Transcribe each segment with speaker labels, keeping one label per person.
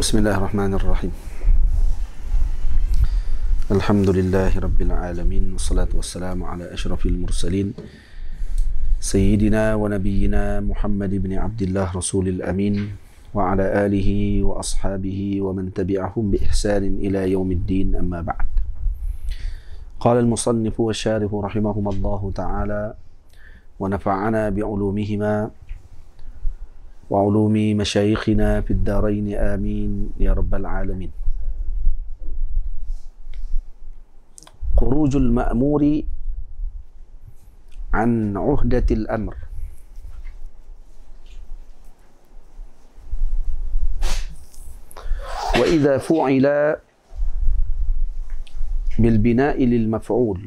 Speaker 1: Bismillahirrahmanirrahim. Alhamdulillahi Rabbil Alamin. Wassalatu wassalamu ala ashrafil mursalin Sayyidina wa nabiyyina Muhammad ibn Abdullah Rasulil Amin wa ala alihi wa ashabihi wa man tabi'ahum bi ihsanin ila yaumiddin, amma ba'd. Qala al-musannifu wa syarihu rahimahumallahu ta'ala wa nafa'ana bi'ulumihima wa ulumi masyayikhina fid darain, amin ya rabbal alamin. Khurujul ma'muri an uhdatil amr. Wa idza fu'ila bil bina'i lil maf'ul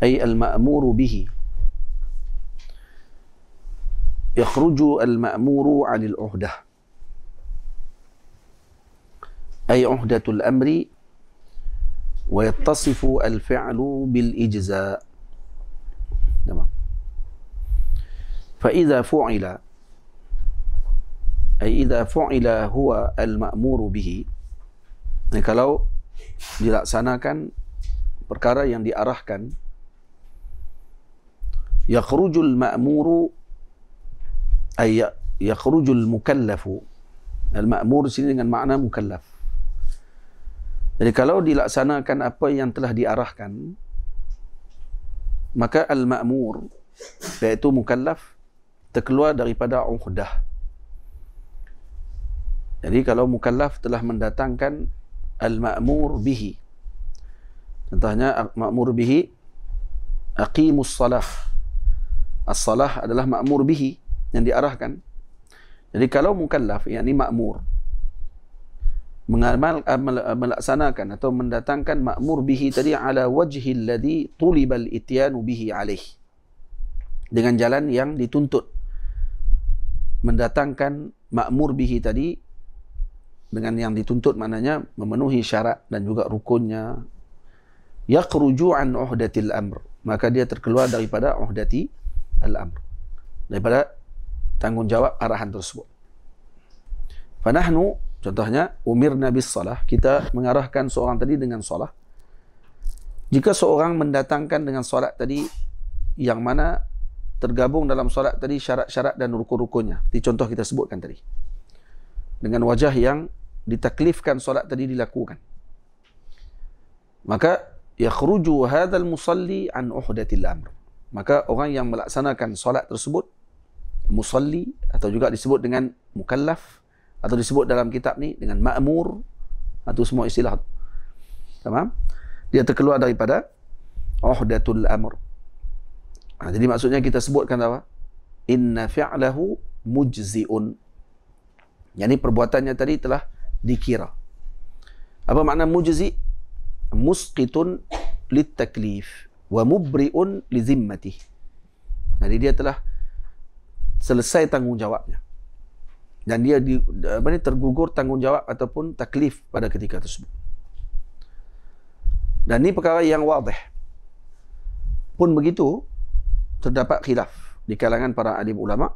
Speaker 1: ay al ma'muru bihi, يخرج المأمور عن العهدة أي عهدة الأمر، ويتصف الفعل بالإجزاء. تمام. فإذا فعل أي إذا فعل هو المأمور به، kalau dilaksanakan perkara yang diarahkan, yakhrujul ma'muru ay yakhrujul mukallafu. Al-ma'mur sini dengan makna mukallaf. Jadi kalau dilaksanakan apa yang telah diarahkan, maka al-ma'mur iaitu mukallaf terkeluar daripada uhdah. Jadi kalau mukallaf telah mendatangkan al-ma'mur bihi, contohnya ma'mur bihi aqimus salah. As-salah adalah ma'mur bihi, yang diarahkan. Jadi kalau mukallaf, yakni ma'mur, melaksanakan atau mendatangkan ma'mur bihi tadi ala wajhi alladhi tulibal ityanu bihi alaih, dengan jalan yang dituntut mendatangkan ma'mur bihi tadi, dengan yang dituntut maknanya memenuhi syarat dan juga rukunnya, yakhruju an uhdatil amr, maka dia terkeluar daripada uhdati al-amr, daripada tanggungjawab arahan tersebut. Fanahnu, contohnya, umirna bis salah, kita mengarahkan seorang tadi dengan salah. Jika seorang mendatangkan dengan solat tadi, yang mana tergabung dalam solat tadi syarat-syarat dan rukun-rukunnya, di contoh kita sebutkan tadi, dengan wajah yang ditaklifkan solat tadi dilakukan, maka yakhruju hadzal musalli an uhdatil amr, maka orang yang melaksanakan solat tersebut, musalli, atau juga disebut dengan mukallaf, atau disebut dalam kitab ni dengan ma'mur, atau semua istilah tu. Tamam? Dia terkeluar daripada uhdatul amr. Jadi maksudnya kita sebutkan apa? Inna fi'lahu mujzi'un. Yani perbuatannya tadi telah dikira. Apa makna mujzi'? Musqitun lit taklif wa mubri'un li zimmatih. Jadi dia telah selesai tanggungjawabnya, dan dia tergugur tanggungjawab ataupun taklif pada ketika tersebut. Dan ini perkara yang wadih. Pun begitu, terdapat khilaf di kalangan para alim ulama.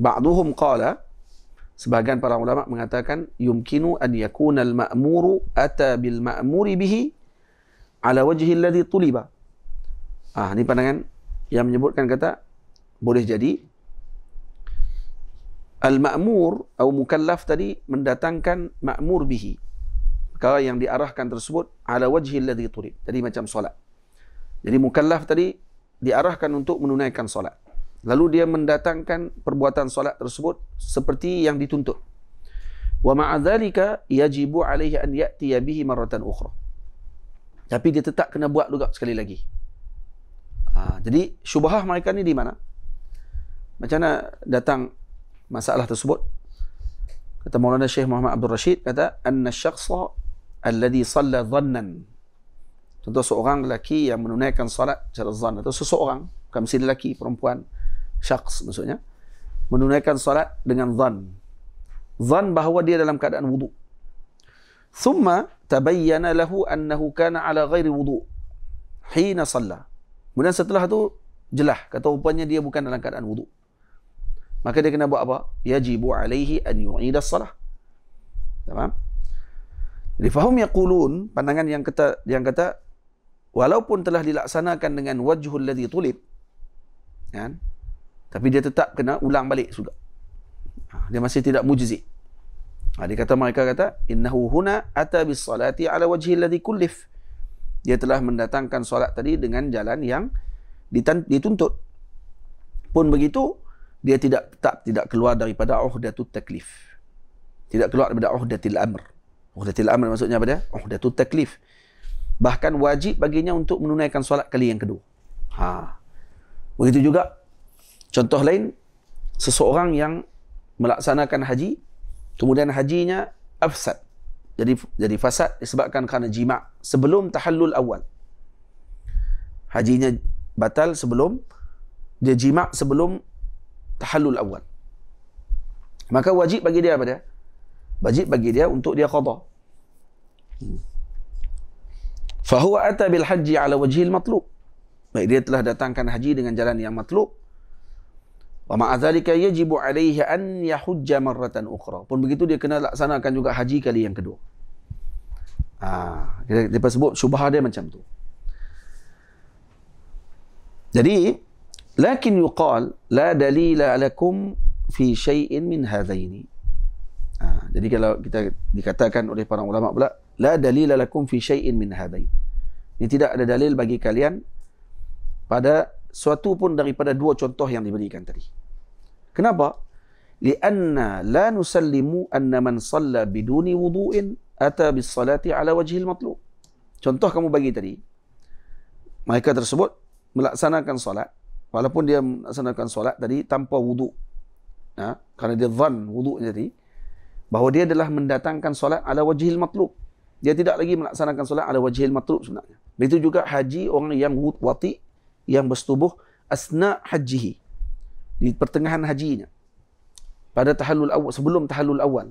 Speaker 1: Ba'duhum qala, sebahagian para ulama mengatakan, yumkinu an yakuna al-ma'muru ata bil ma'muri bihi ala wajhi alladhi tuliba. Ini pandangan yang menyebutkan kata, boleh jadi al-ma'mur atau mukallaf tadi mendatangkan ma'mur bihi, perkara yang diarahkan tersebut, ala wajhi alladhi tulib. Jadi macam solat. Jadi mukallaf tadi diarahkan untuk menunaikan solat, lalu dia mendatangkan perbuatan solat tersebut seperti yang dituntut. Wa ma'a dzalika yajibu alaihi an ya'tiya bihi marratan ukhra. Tapi dia tetap kena buat juga sekali lagi. Jadi syubhah mereka ni di mana? Macam mana datang masalah tersebut? Kata Maulana Syekh Muhammad Abdul Rashid, kata anna syakhsa alladhi salla dhannan. Contoh seorang lelaki yang menunaikan salat secara zan, atau seseorang, bukan mesti lelaki, perempuan, syakhs maksudnya, menunaikan salat dengan zan. Zan bahawa dia dalam keadaan wudu. Thumma tabayyana lahu annahu kana ala ghairi wudu hina salla. Kemudian setelah tu jelas, kata rupanya dia bukan dalam keadaan wudu. Maka dia kena buat apa? Yajibu alaihi an yu'idas salah. Faham? Jadi fahum yaqulun, pandangan yang kata walaupun telah dilaksanakan dengan wajhul ladzi tulib, kan? Tapi dia tetap kena ulang balik juga. Dia masih tidak mujzi. Mereka kata innahu huna ata bis salati ala wajhi alladhi kullif. Dia telah mendatangkan solat tadi dengan jalan yang dituntut. Pun begitu, dia tidak keluar daripada uhdatut taklif. Tidak keluar daripada uhdatil amr. Uhdatil amr maksudnya apa dia? Uhdatut taklif. Bahkan wajib baginya untuk menunaikan solat kali yang kedua. Begitu juga contoh lain, seseorang yang melaksanakan haji, kemudian hajinya afsad. Jadi fasad disebabkan kerana jima' sebelum tahallul awal. Hajinya batal sebelum dia jima' sebelum tahallul awal. Maka wajib bagi dia apa dia? Wajib bagi dia untuk dia qada. Fahuwa ata bil haji ala wajhil matlub. Baik, dia telah datangkan haji dengan jalan yang matlub. Wa ma'a dzalika yajibu alaihi an yahujja marratan ukhra. Pun begitu dia kena laksanakan juga haji kali yang kedua. Kita sebut syubhah dia macam tu. Jadi lakin yuqal la dalila lakum fi syai'in min hadzaini. Jadi kalau kita dikatakan oleh para ulama pula la dalila lakum fi syai'in min hadzain. Ini tidak ada dalil bagi kalian pada suatu pun daripada dua contoh yang diberikan tadi. Kenapa? Lianna la nusallimu anna man shalla biduni wudu'in ata bis salati ala wajhil matlub. Contoh kamu bagi tadi, mereka tersebut melaksanakan solat walaupun dia melaksanakan solat tadi tanpa wudu. Kerana dia zan wudu tadi bahawa dia adalah mendatangkan solat ala wajhil matlub. Dia tidak lagi melaksanakan solat ala wajhil matlub sebenarnya. Begitu juga haji orang yang wati, yang bersetubuh asna hajihi, di pertengahan hajinya, pada tahallul awal, sebelum tahallul awal,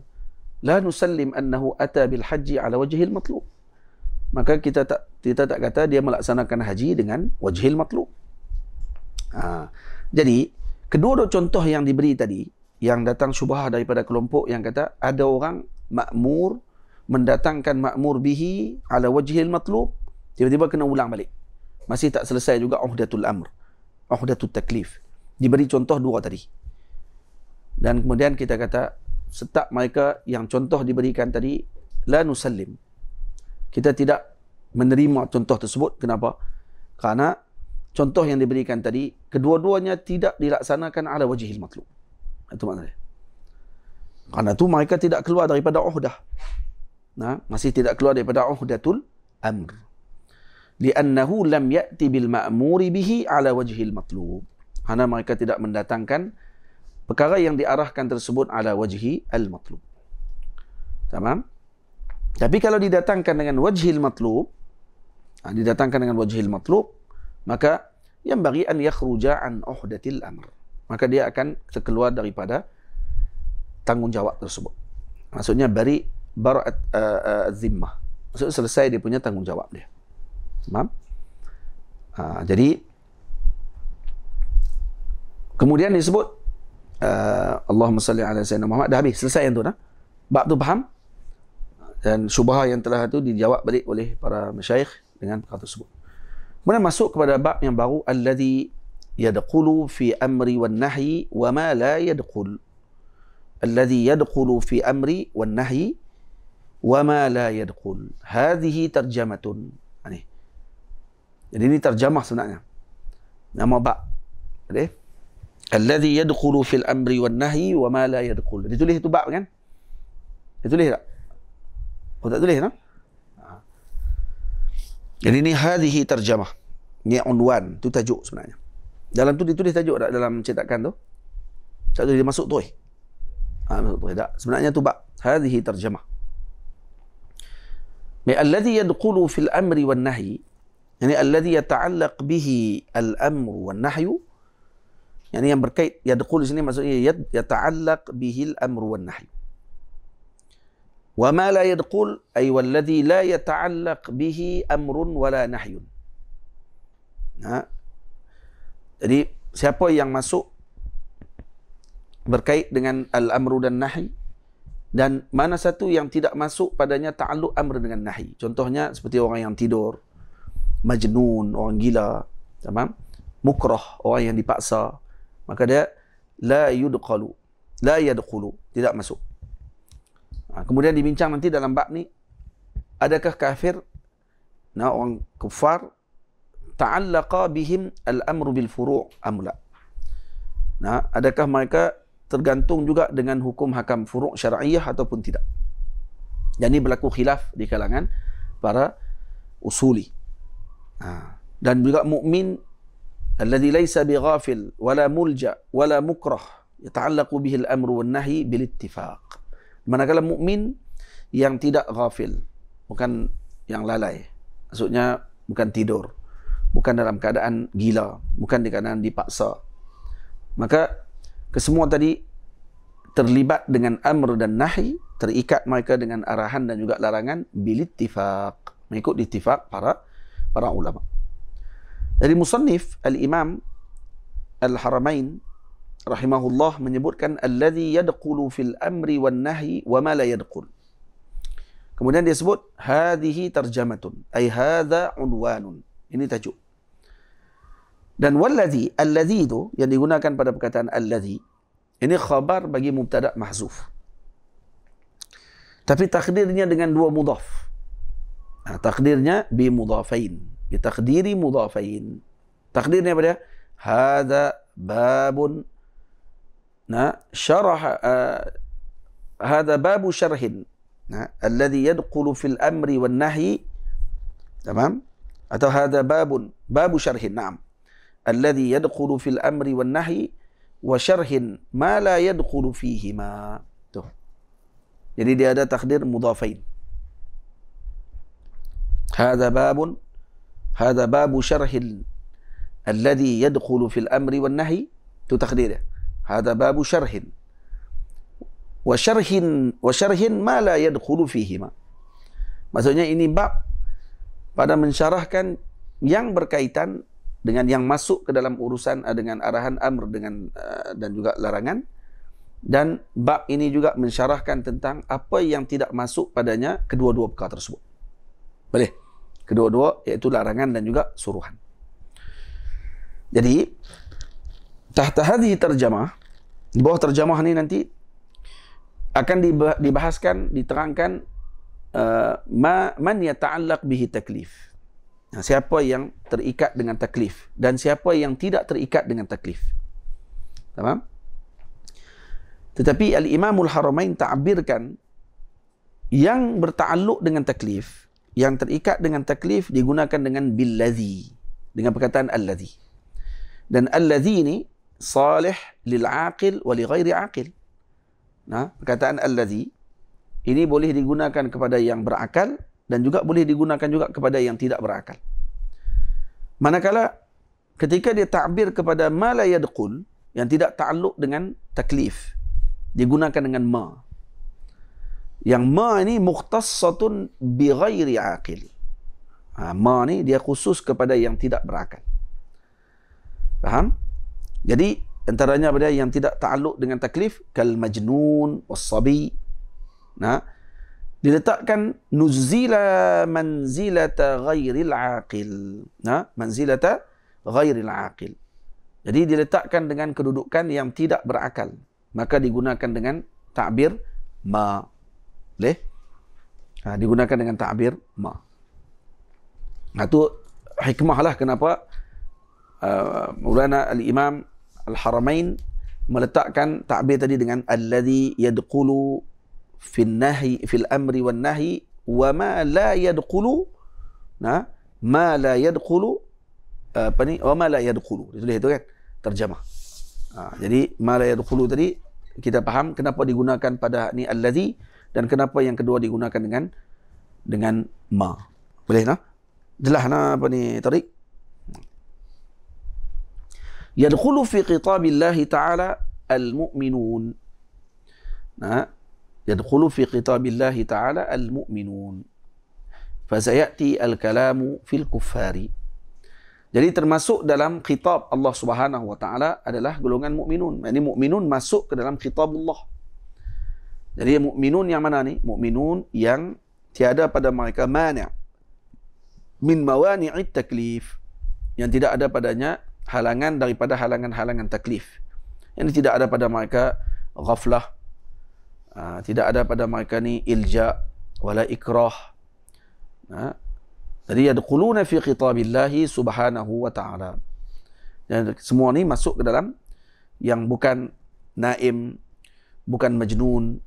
Speaker 1: la nusallim annahu ata bil haji ala wajhil matlub. Maka kita tak kata dia melaksanakan haji dengan wajhil matlub. Jadi kedua contoh yang diberi tadi, yang datang syubhah daripada kelompok yang kata ada orang makmur mendatangkan makmur bihi ala wajhil matlub, tiba-tiba kena ulang balik. Masih tak selesai juga uhdatul amr, uhdatul taklif. Diberi contoh dua tadi. Dan kemudian kita kata setak mereka yang contoh diberikan tadi la nusallim. Kita tidak menerima contoh tersebut. Kenapa? Karena contoh yang diberikan tadi kedua-duanya tidak dilaksanakan ala wajhil matlub. Itu maknanya. Karena itu mereka tidak keluar daripada uhdah. Masih tidak keluar daripada uhdatul amr. Li'annahu lam ya'ti bil ma'muri bihi ala wajhil matlub. Karena mereka tidak mendatangkan perkara yang diarahkan tersebut ala wajhi al-matlub. Tamam? Tapi kalau didatangkan dengan wajhil matlub, maka yang bagi an yakhruja an uhdatil amr. Maka dia akan terkeluar daripada tanggungjawab tersebut. Maksudnya bari bara'at az-zimmah. Maksudnya selesai dia punya tanggungjawab dia. Faham? Jadi kemudian disebut Allahumma salli ala sayyidina Muhammad. Dah habis, selesai yang tu dah. Bab tu faham? Dan syubhah yang telah tu dijawab balik oleh para masyayikh dengan perkara tersebut. Kemudian masuk kepada bab yang baru, alladhi yadkhulu fi amri wan nahyi wa ma la yadkhul. Alladhi yadkhulu fi amri wan nahyi wa ma la yadkhul. Hadhihi tarjamatun. Jadi ini terjemah sebenarnya. Nama bab. Okey. Alladhi yadkhulu fil amri wan nahyi wa ma la yadkhul. Ditulis itu bab kan? Ditulis tak? Oh, tak tulis, no? Jadi ini hadhihi terjemah. Ini unwan, itu tajuk sebenarnya. Dalam tu ditulis tajuk tak dalam cetakan tu? Tak tulis dia masuk tu. Masuk tu tak. Sebenarnya tu bab. Hadhihi terjemah. Alladhi yadkhulu fil amri wan nahyi, yani alladhi yata'allaq bihi al-amru wan nahyu, yani yang berkait, yadkhul di sini maksudnya yata'allaq bihi al-amru wan nahyu. Wa ma la yadkhul ay walladhi la yata'allaq bihi amrun wala nahyun. Jadi siapa yang masuk berkait dengan al-amru dan nahy, dan mana satu yang tidak masuk padanya ta'alluq amr dengan nahi. Contohnya seperti orang yang tidur, majnun, orang gila, tamam? Mukrah, orang yang dipaksa, maka dia la yudqalu, la yadkhulu, tidak masuk. Kemudian dibincang nanti dalam bab ni, adakah kafir, orang kufar, ta'allaqa bihim al-amru bil furu' am la? Adakah mereka tergantung juga dengan hukum hakam furu' syar'iyah ataupun tidak? Dan ini berlaku khilaf di kalangan para usuli. Dan juga mukmin alladhi laysa bighafil wala mulja wala mukrah yata'allaqu bihi al-amru wan nahi bil ittifaq. Manakala mukmin yang tidak ghafil, bukan yang lalai, maksudnya bukan tidur, bukan dalam keadaan gila, bukan di keadaan dipaksa, maka kesemua tadi terlibat dengan amr dan nahi, terikat mereka dengan arahan dan juga larangan bil ittifaq, mengikut ittifaq para ulama. Dari musannif al-Imam Al-Haramain rahimahullah menyebutkan alladhi yadkhulu fil amri wan nahyi wa ma la yadkhul. Kemudian dia sebut hadhihi tarjamatun, ay hadha unwanun. Ini tajuk. Dan walladhi, alladhi itu yang digunakan pada perkataan alladhi, ini khabar bagi mubtada' mahzuf. Tapi takdirnya dengan dua mudhaf. Takdirnya bi mudhafain, bi takdiri mudhafain. Takdirnya apa dia? Hadha babun syarah, hadha babu syarhin, alladhi yadkhulu fil amri wan nahyi, tamam? Atau hadha babu syarhin, na'am, alladhi yadkhulu fil amri wan nahyi wa syarhin ma la yadkhulu fihima. Tuh. Jadi dia ada takdir mudhafain. Hadha babu syarhin alladhi yadkhulu fil amri wan nahyi, tu takdirnya. Hadha babu syarhin wa syarhin ma la yadkhulu fihima. Maksudnya ini bab pada mensyarahkan yang berkaitan dengan yang masuk ke dalam urusan dengan arahan amr dengan dan juga larangan, dan bab ini juga mensyarahkan tentang apa yang tidak masuk padanya kedua-dua perkara tersebut. Boleh? Kedua-dua iaitu larangan dan juga suruhan. Jadi tahta hadhihi tarjamah, di bawah terjemah ni nanti akan dibahaskan, diterangkan man yata'allaq bihi taklif. Siapa yang terikat dengan taklif dan siapa yang tidak terikat dengan taklif. Tamam? Tetapi Al-Imamul Haramain ta'birkan yang berta'alluq dengan taklif, yang terikat dengan taklif digunakan dengan billadhi, dengan perkataan alladhi. Dan alladhi ini salih lil aqil wa li ghairi aqil. Perkataan alladhi ini boleh digunakan kepada yang berakal dan juga boleh digunakan juga kepada yang tidak berakal. Manakala ketika dia ta'bir kepada ma la yadkhul, yang tidak ta'alluq dengan taklif, digunakan dengan ma. Yang ma ini mukhtassatun bi ghairi aqil. Ma ni dia khusus kepada yang tidak berakal. Faham? Jadi antaranya pada yang tidak ta'alluq dengan taklif, kal majnun was-sabi. Diletakkan nuzila manzilata ghairil aqil. Manzilata ghairil aqil. Jadi diletakkan dengan kedudukan yang tidak berakal, maka digunakan dengan ta'bir ma. Boleh? Digunakan dengan ta'bir ma. Itu hikmah lah kenapa Maulana Al-Imam Al-Haramain meletakkan ta'bir tadi dengan alladhi yadkhulu fil nahi, fil amri wan nahi wa ma la yadkhulu, ma la yadkhulu, wa ma la yadkhulu. Ditulis itu kan terjemah. Jadi ma la yadkhulu tadi kita faham kenapa digunakan pada ni alladhi dan kenapa yang kedua digunakan dengan ma. Boleh jelas Tariq? Yadkhulu fi khitabillahi ta'ala al-mu'minun. Yadkhulu fi khitabillahi ta'ala al-mu'minun. Fasayati al-kalamu fil kuffari. Jadi termasuk dalam khitab Allah Subhanahu wa taala adalah golongan mukminun. Ini mukminun masuk ke dalam khitab Allah. Jadi mukminun yang mana ni? Mukminun yang tiada pada mereka mani' min mawani'it taklif, yang tidak ada padanya halangan daripada halangan-halangan taklif. Yang tidak ada pada mereka ghaflah, tidak ada pada mereka ni ilja wala ikrah. Jadi yadkhuluna fi khitabillahi subhanahu wa ta'ala. Dan semua ni masuk ke dalam yang bukan naim, bukan majnun,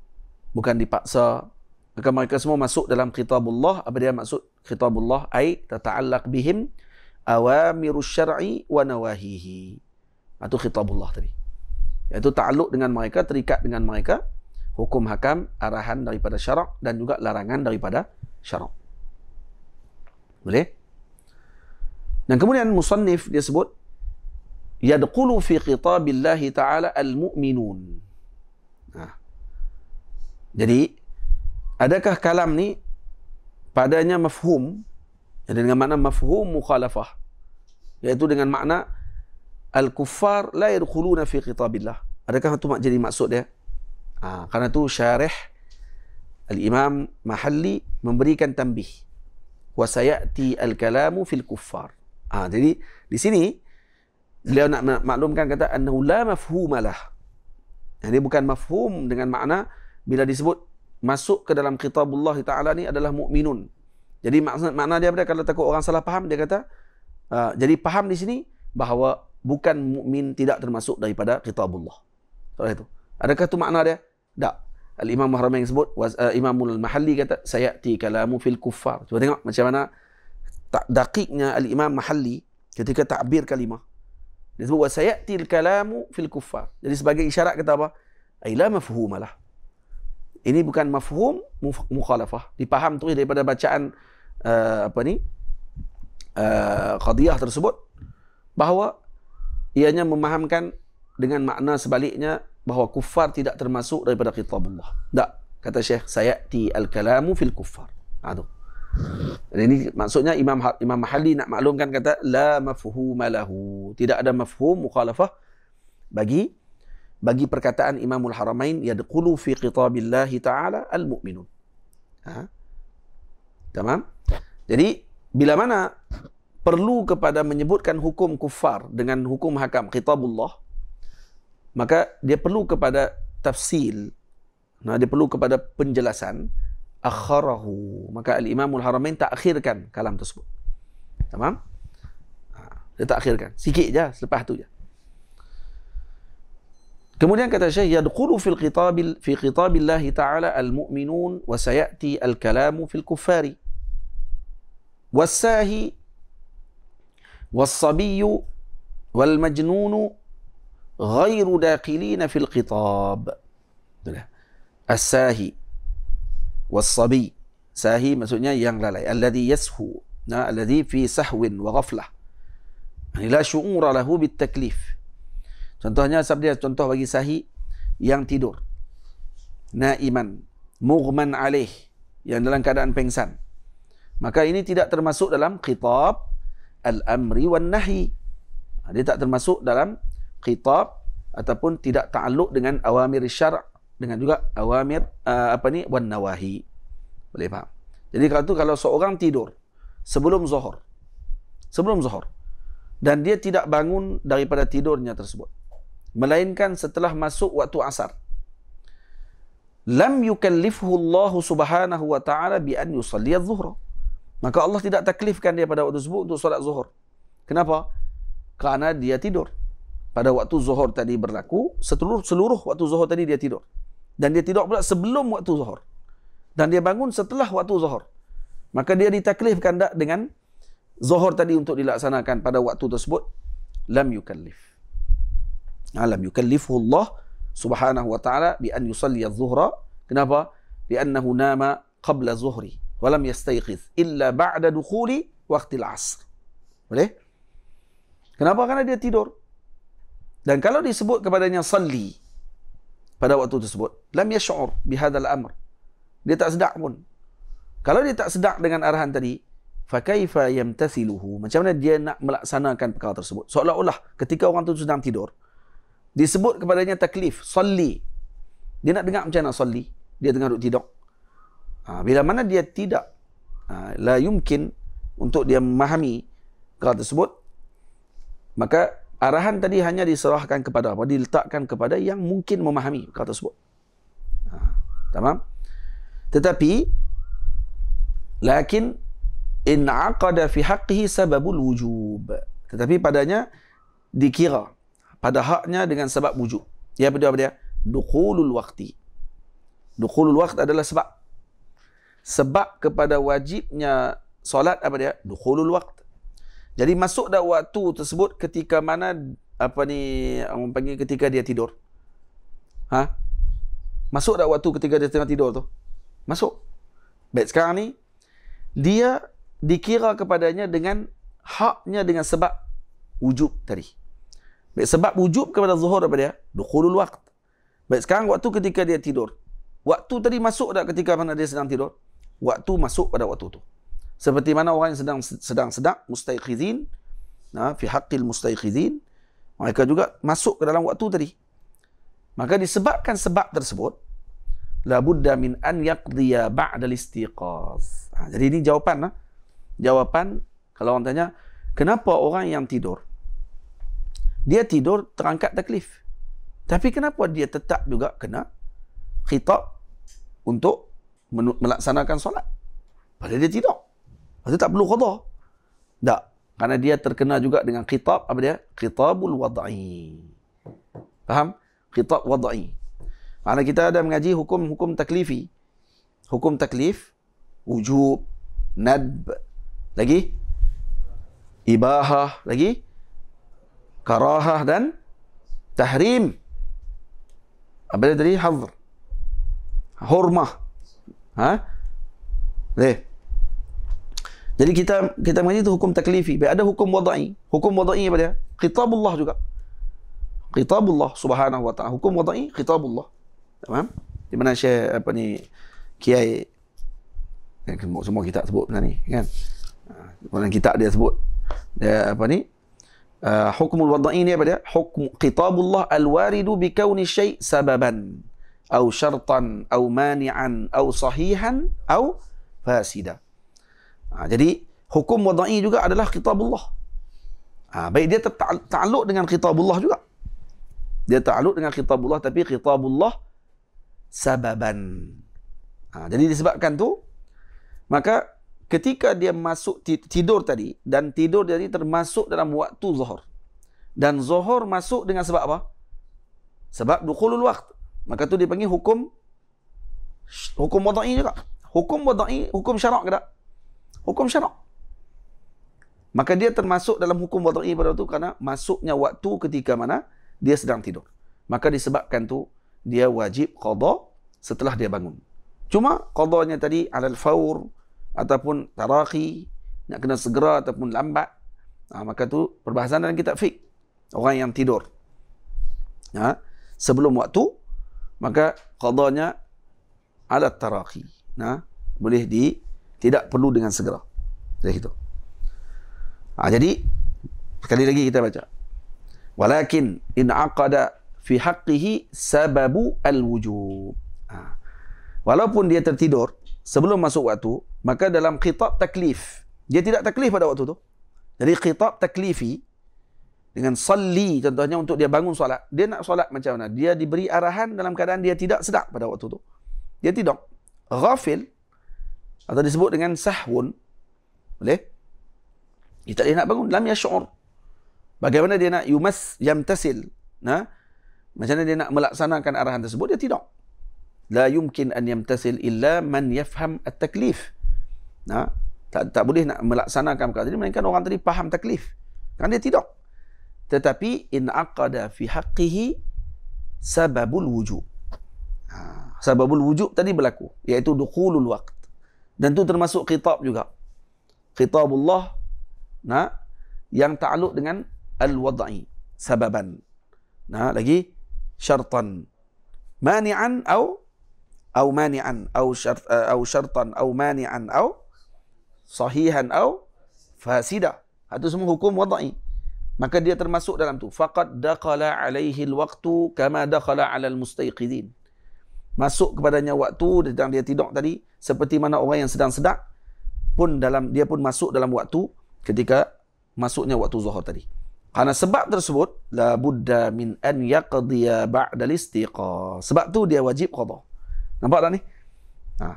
Speaker 1: bukan dipaksa. Maka mereka semua masuk dalam khitabullah. Apa dia maksud khitabullah? Ai tata'allaq bihim awamirus syar'i wa nawahihi. Itu khitabullah tadi. Iaitu ta'alluq dengan mereka, terikat dengan mereka, hukum hakam, arahan daripada syarak dan juga larangan daripada syarak. Boleh? Dan kemudian musannif dia sebut yadkhulu fi khitabillahi ta'ala al-mu'minun. Jadi adakah kalam ni padanya mafhum, jadi dengan makna mafhum mukhalafah, iaitu dengan makna al-kuffar la yadkhuluna fi khitabillah. Adakah itu jadi maksud dia? Karena itu syarih al-Imam Mahalli memberikan tanbih, wa sayati al-kalamu fil kuffar. Jadi di sini beliau nak maklumkan, kata annahu la mafhumalah. Jadi bukan mafhum dengan makna bila disebut masuk ke dalam khitabullah ta'ala ni adalah mukminun. Jadi makna dia pada, kalau takut orang salah faham, dia kata jadi faham di sini bahawa bukan mukmin tidak termasuk daripada khitabullah. Soal itu. Adakah itu makna dia? Tak. Al-Imam Haramain sebut, Imamul Mahalli kata sayati kalamu fil kuffar. Cuba tengok macam mana daqiqnya Al-Imam Mahalli ketika takbir kalimah. Dia sebut wa sayati al-kalamu fil kuffar. Jadi sebagai isyarat kata apa? Ai la mafhumalah. Ini bukan mafhum mukhalafah. Dipaham terus daripada bacaan qadiyah tersebut bahawa ianya memahamkan dengan makna sebaliknya bahawa kuffar tidak termasuk daripada khitabullah. Tak, kata Syekh, sayati al-kalamu fil kuffar. Itu. Dan ini maksudnya Imam Mahalli nak maklumkan, kata la mafhuma lahu. Tidak ada mafhum mukhalafah bagi perkataan Imamul Haramain yadkhulu fi khitabillahi ta'ala al-mu'minun. Tamam? Jadi bila mana perlu kepada menyebutkan hukum kufar dengan hukum hakam khitabullah, maka dia perlu kepada tafsil. Dia perlu kepada penjelasan. Akharahu. Maka Al-Imamul Haramain takhirkan kalam tersebut. Tamam? Dia takhirkan. Sikit je, selepas tu je. Kemudian kata Syekh, yadkhulu fi khitabillahi ta'ala al-mu'minun wa sayati al-kalamu fil kuffari was-sahi was-sabiyyu wal-majnunu ghairu dakhilina fil khitab. As-sahi was-sabi. Sahi maksudnya yang lalai, alladhi yashu, alladhi fi sahwin wa ghaflah, la syu'ura lahu bit taklif. Contohnya sabda, contoh bagi sahi yang tidur, naiman, mughman alaih, yang dalam keadaan pengsan, maka ini tidak termasuk dalam khitab al-amri wan nahi. Dia tak termasuk dalam khitab ataupun tidak ta'alluq dengan awamir syara', dengan juga awamir wan nawahi. Boleh faham? Jadi kalau seorang tidur sebelum zuhur dan dia tidak bangun daripada tidurnya tersebut melainkan setelah masuk waktu asar, lam yukallifhu Allah subhanahu wa ta'ala bi an yusalli adh-dhuhra. Maka Allah tidak taklifkan dia pada waktu tersebut untuk solat zuhur. Kenapa? Kerana dia tidur. Pada waktu zuhur tadi berlaku, seluruh waktu zuhur tadi dia tidur. Dan dia tidur pula sebelum waktu zuhur. Dan dia bangun setelah waktu zuhur. Maka dia ditaklifkan tak dengan zuhur tadi untuk dilaksanakan pada waktu tersebut? Lam yukallif. Lam yukallifhu Allah subhanahu wa ta'ala bi an yusalli adh-dhuhra. Kenapa? Li'annahu nama qabla zuhri wa lam yastayqiz illa ba'da dukhuli waqtil asr. Boleh? Kenapa? Kerana dia tidur. Dan kalau disebut kepadanya salli pada waktu tersebut, lam yash'ur bihadzal amr. Dia tak sedar pun. Kalau dia tak sedar dengan arahan tadi, fa kaifa yamtathiluhu? Macam mana dia nak melaksanakan perkara tersebut? Seolah-olah ketika orang tu sedang tidur, disebut kepadanya taklif, salli. Dia nak dengar macam mana salli? dia tengah duduk tidur. Bila mana dia tidak, la yumkin untuk dia memahami perkara tersebut, maka arahan tadi hanya diserahkan kepada apa? Diletakkan kepada yang mungkin memahami perkara tersebut. Tamam? Tetapi, lakin in aqada fi haqqihi sababul wujub. Tetapi padanya dikira pada haknya dengan sebab wujub. Ya, apa dia? Dukhulul waqti. Dukhulul waqt adalah sebab. Sebab kepada wajibnya solat apa dia? Dukhulul waqt. Jadi masuk dah waktu tersebut ketika mana orang panggil ketika dia tidur. Masuk dah waktu ketika dia tengah tidur tu. Masuk. Baik, sekarang ni dia dikira kepadanya dengan haknya dengan sebab wujub tadi. Baik, sebab wujub kepada zuhur apa dia? Dukhulul waqt. Baik, sekarang waktu ketika dia tidur. Waktu tadi masuk dah ketika mana dia sedang tidur? Waktu masuk pada waktu tu. Seperti mana orang yang sedang mustaiqizin, fi haqqil mustaiqizin, mereka juga masuk ke dalam waktu tadi. Maka disebabkan sebab tersebut, la budda min an yaqdiya ba'da al-istiqaz. Jadi ini jawapan jawapan kalau orang tanya, kenapa orang yang tidur dia tidur terangkat taklif, tapi kenapa dia tetap juga kena khitab untuk melaksanakan solat padahal dia tidur? Maksudnya tak perlu qada. Tak. Kerana dia terkena juga dengan khitab, apa dia? Khitabul wad'i. Faham? Khitab wad'i. Kerana kita ada mengaji hukum-hukum taklifi. Hukum taklif, wujub, nadb, lagi ibahah, lagi karahah dan tahrim. Apa dia tadi? Hadr. Hurmah. Jadi kita mengaji itu hukum taklifi. Ada hukum wadai. Hukum wadai apa dia? Khitabullah juga. Khitabullah subhanahu wa ta'ala. Hukum wadai, khitabullah. Faham? Di mana Syekh Kiai semua kita sebut benar ni kan. Dalam kitab dia sebut dia hukmul wadai ni apa dia? Hukm khitabullah al-waridu bi kauni syai' sababan au syartan au mani'an au sahihan au fasida. Jadi hukum wadai juga adalah khitabullah. Baik, dia ta'alluq dengan khitabullah juga. Dia ta'alluq dengan khitabullah, tapi khitabullah sababan. Jadi disebabkan tu, maka ketika dia masuk tidur tadi, dan tidur jadi termasuk dalam waktu zuhur, dan zuhur masuk dengan sebab apa? Sebab dukhulul waqt. Maka tu dipanggil hukum wadai juga. Hukum wadai, hukum syarak ke tak? Hukum syarak. Maka dia termasuk dalam hukum wadai pada waktu kerana masuknya waktu ketika mana dia sedang tidur. Maka disebabkan tu dia wajib qada setelah dia bangun. Cuma qadanya tadi alal faur ataupun taraqi, nak kena segera ataupun lambat. Maka tu perbahasan dalam kitab fiqh. Orang yang tidur sebelum waktu, maka qadanya ala taraqi. Boleh tidak perlu dengan segera. Jadi itu. Jadi sekali lagi kita baca. Walakin in aqada fi haqqihi sababu al-wujub. Walaupun dia tertidur sebelum masuk waktu, maka dalam khitab taklif, dia tidak taklif pada waktu tu. Jadi khitab taklifi dengan salli contohnya untuk dia bangun solat. Dia nak solat macam mana? Dia diberi arahan dalam keadaan dia tidak sedar pada waktu tu. Dia tidak ghafil atau disebut dengan sahwun. Boleh? Dia tak boleh nak bangun. Lam yash'ur. Bagaimana dia nak yamtasil? Macam mana dia nak melaksanakan arahan tersebut? Dia tidak. La yumkin an yamtasil illa man yafham at-taklif. Tak boleh nak melaksanakan perkara tadi melainkan orang tadi faham taklif. Kan dia tidak. Tetapi in aqada fi haqqihi sababul wujub. Sababul wujub tadi berlaku, iaitu dukhulul waqt. Dan tu termasuk khitab juga. Khitabullah yang ta'alluq dengan al-wad'i, sababan. Lagi syartan, mani'an au mani'an au syartan au mani'an au sahihan au fasida. Itu semua hukum wad'i. Maka dia termasuk dalam tu. Faqad dakhala alaihi al-waqtu kama dakhala ala al-mustayqidin. masuk kepadanya waktu sedang dia tidur tadi, seperti mana orang yang sedang sedak pun dia pun masuk dalam waktu ketika masuknya waktu zuhur tadi. Karena sebab tersebut, la budda min an yaqdiya ba'da al-istiqah. Sebab tu dia wajib qada. Nampak tak ni? Ha.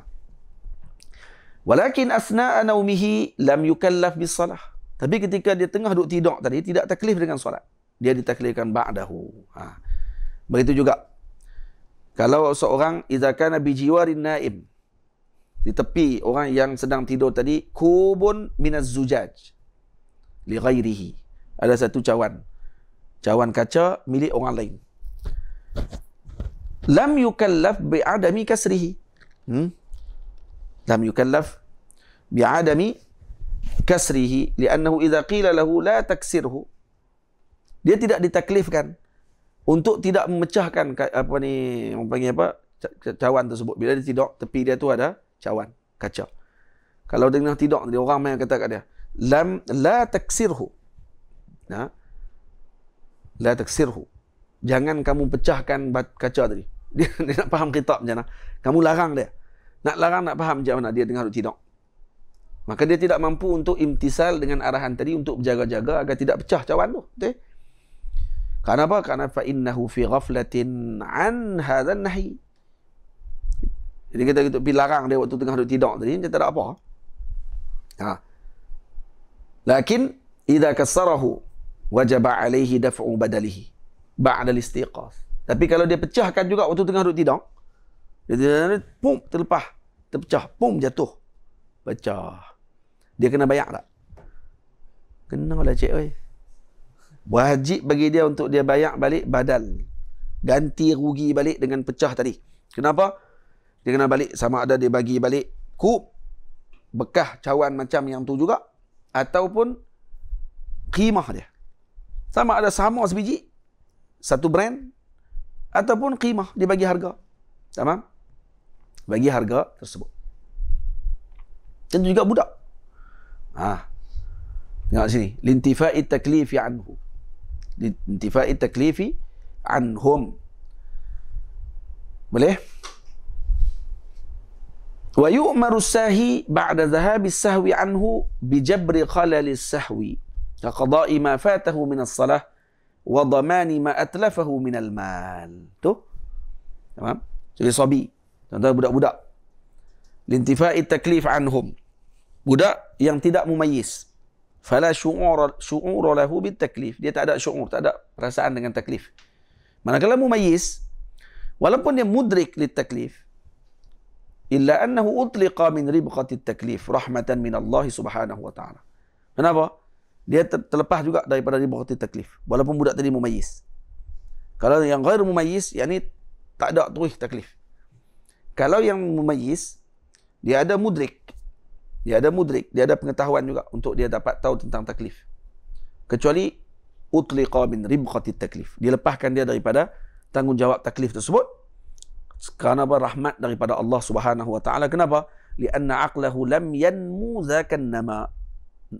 Speaker 1: Walakin asna'a naumihi lam yukallaf bis salah. Tapi ketika dia tengah duduk tidur tadi, tidak taklif dengan solat. Dia ditaklifkan ba'dahu. Ha. Begitu juga. Kalau seorang, idza kana bi jiwarin naim, di tepi orang yang sedang tidur tadi, kubun minaz zujaj li ghairihi. Ada satu cawan kaca milik orang lain. Lam yukallaf bi'adami kasrihi. Lam yukallaf bi'adami kasrihi li'annahu idza qila lahu la taksirhu. Dia tidak ditaklifkan untuk tidak memecahkan apa ni, orang panggil apa, cawan tersebut. Bila dia tidur, tepi dia tu ada cawan kaca. Kalau dia tengah tidur, dia orang main kata kat dia, la taksirhu. Nah, la taksirhu. Jangan kamu pecahkan kaca tadi. Dia nak faham kitab macam mana. Kamu larang dia. Nak larang, nak faham macam mana dia tengah tidur. Maka dia tidak mampu untuk imtisal dengan arahan tadi untuk berjaga-jaga agar tidak pecah cawan tu. Betul? Karena apa? Karena fa innahu fi ghaflatin an hadzal nahi. Jadi kita pergi larang dia waktu tengah tidur tadi, dia tak ada apa. Ha. Lakin idza kassarahu wajaba alaihi daf'u badalihi ba'da al-istiqaz. Tapi kalau dia pecahkan juga waktu tengah duduk tidur, dia pum terlepas, terpecah, pum jatuh, pecah. Dia kena bayar tak? Kena lah cik oi. Wajib bagi dia untuk dia bayar balik badal. Ganti rugi balik dengan pecah tadi. Kenapa? Dia kena balik, sama ada dia bagi balik kub bekah cawan macam yang tu juga, ataupun qimah dia. Sama ada sama sebiji, satu brand, ataupun qimah, dia bagi harga. Tamam? Bagi harga tersebut. Dan juga budak. Ha. Tengok sini. Lintifa'i taklifi anhu. Lintifa'i taklifi anhum. Boleh? Wa yu'maru sahi ba'da dhahabi sahwi anhu bijabri khalali sahwi. Kaqada'i ma fatahu min as-salah wa dhamani ma atlafahu min al-mal. Tu. Tamam? Jadi sabi. Contoh budak-budak. Lintifa'i taklif anhum. Budak yang tidak mumayyiz. Fala syu'ura lahu bit taklif. Dia tak ada syu'ur, tak ada perasaan dengan taklif. Manakala mumayyiz, walaupun dia mudrik lit taklif, illa annahu utliqa min ribqati taklif rahmatan min Allah subhanahu wa ta'ala. Kenapa? Dia terlepas juga daripada ribqati taklif, walaupun budak tadi mumayyiz. Kalau yang ghair mumayyiz, yakni tak ada terus taklif. Kalau yang mumayyiz, dia ada mudrik. Dia ada pengetahuan juga untuk dia dapat tahu tentang taklif. Kecuali utliqa min ribqati taklif. Dia lepaskan dia daripada tanggungjawab taklif tersebut kerana rahmat daripada Allah Subhanahu wa taala. Kenapa? Lianna aqlahu lam yanmu dzakan nama.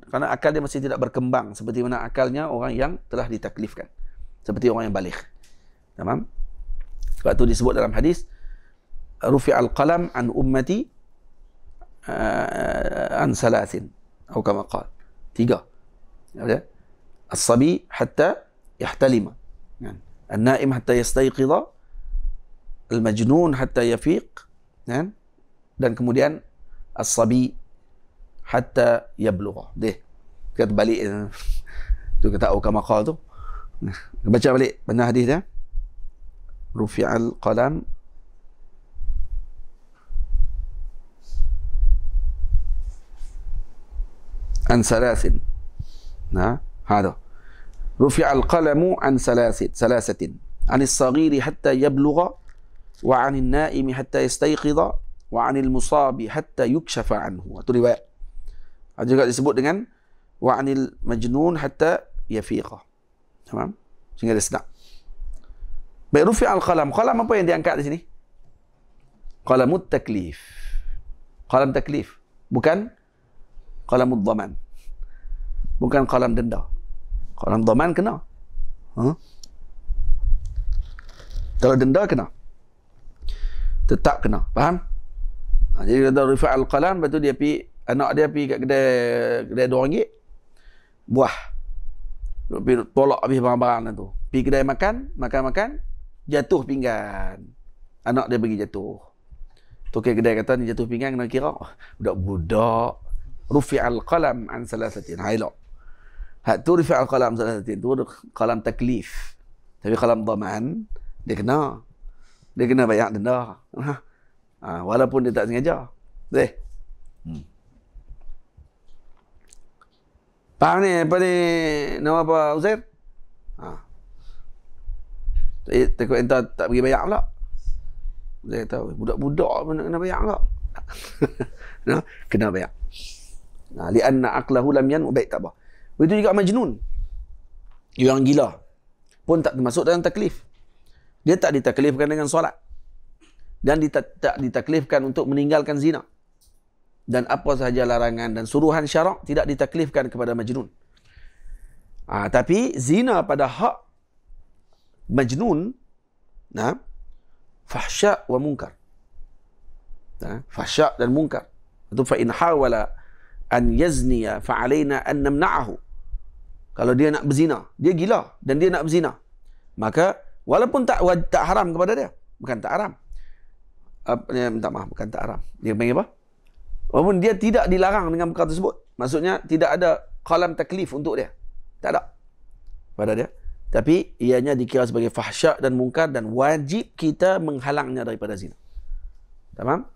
Speaker 1: Karena akal dia masih tidak berkembang seperti mana akalnya orang yang telah ditaklifkan. Seperti orang yang baligh. Tamam? Sebab itu disebut dalam hadis, rufi'al qalam an ummati an salasin atau kama qala. 3. Ya. As-sabi hatta yahtalima. An-naim hatta yastayqidha. Al-majnun hatta yafiq. Dan kemudian as-sabi hatta yablugha. Deh. Kita balik tu kata au kama qala tu. Baca balik benar hadis dia. Rufi'al qalam an salasin. Nah, هذا رفع القلم عن ثلاثة عن الصغير حتى يبلغ وعن النائم حتى يستيقظ وعن المصاب حتى يكشف عنه. Itu riwayat. Ada juga disebut dengan وعن المجنون حتى يفيق. Tamam? Sehingga dia sedap. Baik, رفع القلم. Qalam apa yang diangkat di sini? Qalamut taklif. Qalam taklif. Bukan qalamud dhaman. Bukan qalam denda. Qalam dhaman kena. Kalau denda kena. tetap kena. Faham? Jadi kata rifa'al qalam, lepas tu dia pergi, anak dia pergi kat kedai RM2, buah. Pergi tolak habis barang-barang tu. Pergi kedai makan, jatuh pinggan. Anak dia pergi jatuh. Tukar kedai kata ni jatuh pinggan kena kira. Budak-budak. Rufi'al qalam an salasatin. Elok. Hak tu rifa'al qalam salasatin. Tu qalam taklif. Tapi qalam dhaman, dia kena bayar denda. Walaupun dia tak sengaja. Faham ni apa ni? Nama apa Uzair? Takut entah tak pergi bayar pula. Uzair tahu budak-budak pun nak kena bayar pula. Kena bayar. Lianna aqlahu lam yan baik tak apa. Begitu juga majnun. Yang gila pun tak termasuk dalam taklif. Dia tak ditaklifkan dengan solat. Dan tak ditaklifkan untuk meninggalkan zina. Dan apa sahaja larangan dan suruhan syarak tidak ditaklifkan kepada majnun. Tapi zina pada hak majnun, fahsya wa munkar. Fahsya dan munkar. Itu fa in hawala an yazniya fa alaina an namna'ahu. Kalau dia nak berzina, dia gila dan dia nak berzina, maka walaupun tak haram kepada dia, bukan tak haram. Minta maaf, bukan tak haram. Dia panggil apa? Walaupun dia tidak dilarang dengan perkara tersebut. Maksudnya tidak ada qalam taklif untuk dia. Tak ada pada dia. Tapi ianya dikira sebagai fahsya dan munkar dan wajib kita menghalangnya daripada zina. Tamam?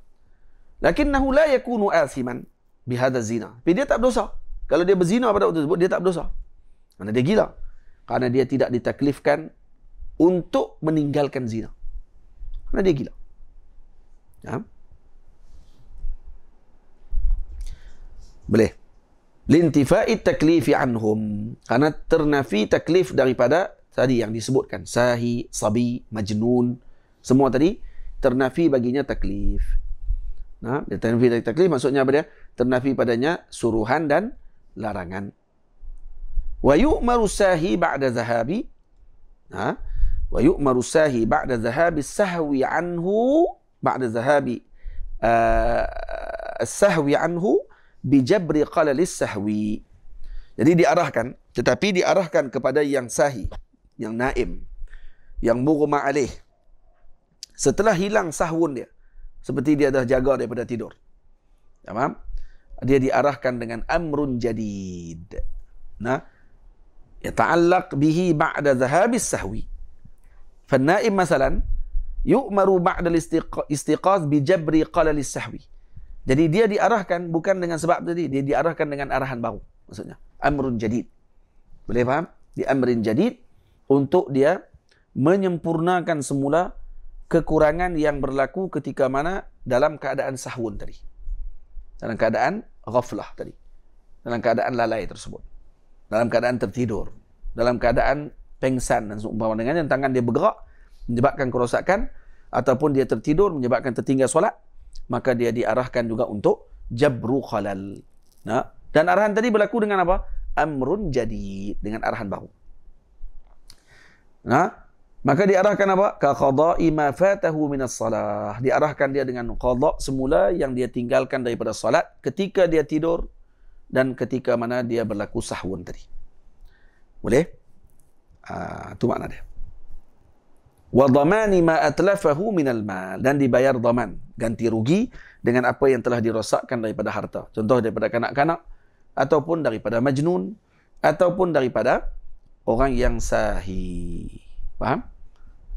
Speaker 1: Lakinnahu la yakunu athiman bihadha zina. Tapi dia tak berdosa. Kalau dia berzina pada waktu tersebut, dia tak berdosa. Kerana dia gila. Kerana dia tidak ditaklifkan untuk meninggalkan zina. Kerana dia gila. Boleh. Lintifa'i taklifi anhum. Kerana ternafi taklif daripada tadi yang disebutkan. Sahi, sabi, majnun. Semua tadi ternafi baginya taklif. Dia ternafi dari taklif maksudnya apa dia? Ternafi padanya suruhan dan larangan. Wa yu'maru sahi ba'da zahabi. Wa yu'maru sahi ba'da zahabi sahwi anhu. Ba'da zahabi sahwi anhu bijabri qalalis sahwi. Jadi diarahkan, tetapi diarahkan kepada yang sahi, yang naim, yang mughma alaih, setelah hilang sahwun dia, seperti dia dah jaga daripada tidur. Faham? Dia diarahkan dengan amrun jadid. Yata'allaq bihi ba'da zahabis sahwi. Fan-naim masalan yu'maru ba'da istiqaz bi jabri qalalis sahwi. Jadi dia diarahkan bukan dengan sebab tadi, dia diarahkan dengan arahan baru. Maksudnya amrun jadid. Boleh faham? Di amrin jadid, untuk dia menyempurnakan semula kekurangan yang berlaku ketika mana dalam keadaan sahwun tadi. Dalam keadaan ghaflah tadi. Dalam keadaan lalai tersebut. Dalam keadaan tertidur. Dalam keadaan pengsan dan seumpama dengannya, tangan dia bergerak menyebabkan kerosakan, ataupun dia tertidur menyebabkan tertinggal solat, maka dia diarahkan juga untuk jabru khalal. Dan arahan tadi berlaku dengan apa? Amrun jadid, dengan arahan baru. Maka diarahkan apa? Ka qada'i ma fatahu minas salah. Diarahkan dia dengan qada' semula yang dia tinggalkan daripada salat ketika dia tidur dan ketika mana dia berlaku sahwun tadi. Boleh? Itu makna dia. Wa dhamani ma atlafahu minal mal, dan dibayar dhaman, ganti rugi dengan apa yang telah dirosakkan daripada harta. Contoh daripada kanak-kanak, ataupun daripada majnun, ataupun daripada orang yang sahi. Faham?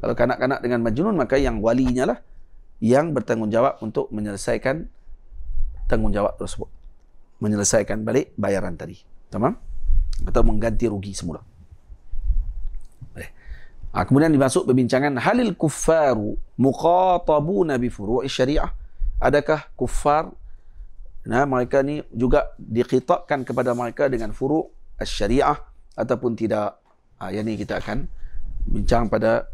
Speaker 1: Kalau kanak-kanak dengan majnun, maka yang walinya lah yang bertanggungjawab untuk menyelesaikan tanggungjawab tersebut, menyelesaikan balik bayaran tadi. Tamam? Atau mengganti rugi semula. Kemudian dimasuk perbincangan halil kuffaru muqatabuna bi furu'i syariah. Adakah kuffar, mereka ni juga dikhitabkan kepada mereka dengan furu' syariah ataupun tidak? Yang ini kita akan bincang pada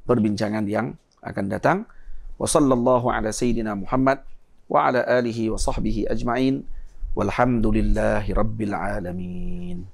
Speaker 1: perbincangan yang akan datang. Wa sallallahu ala sayyidina Muhammad wa ala alihi wa sahbihi ajma'in walhamdulillahi rabbil alamin.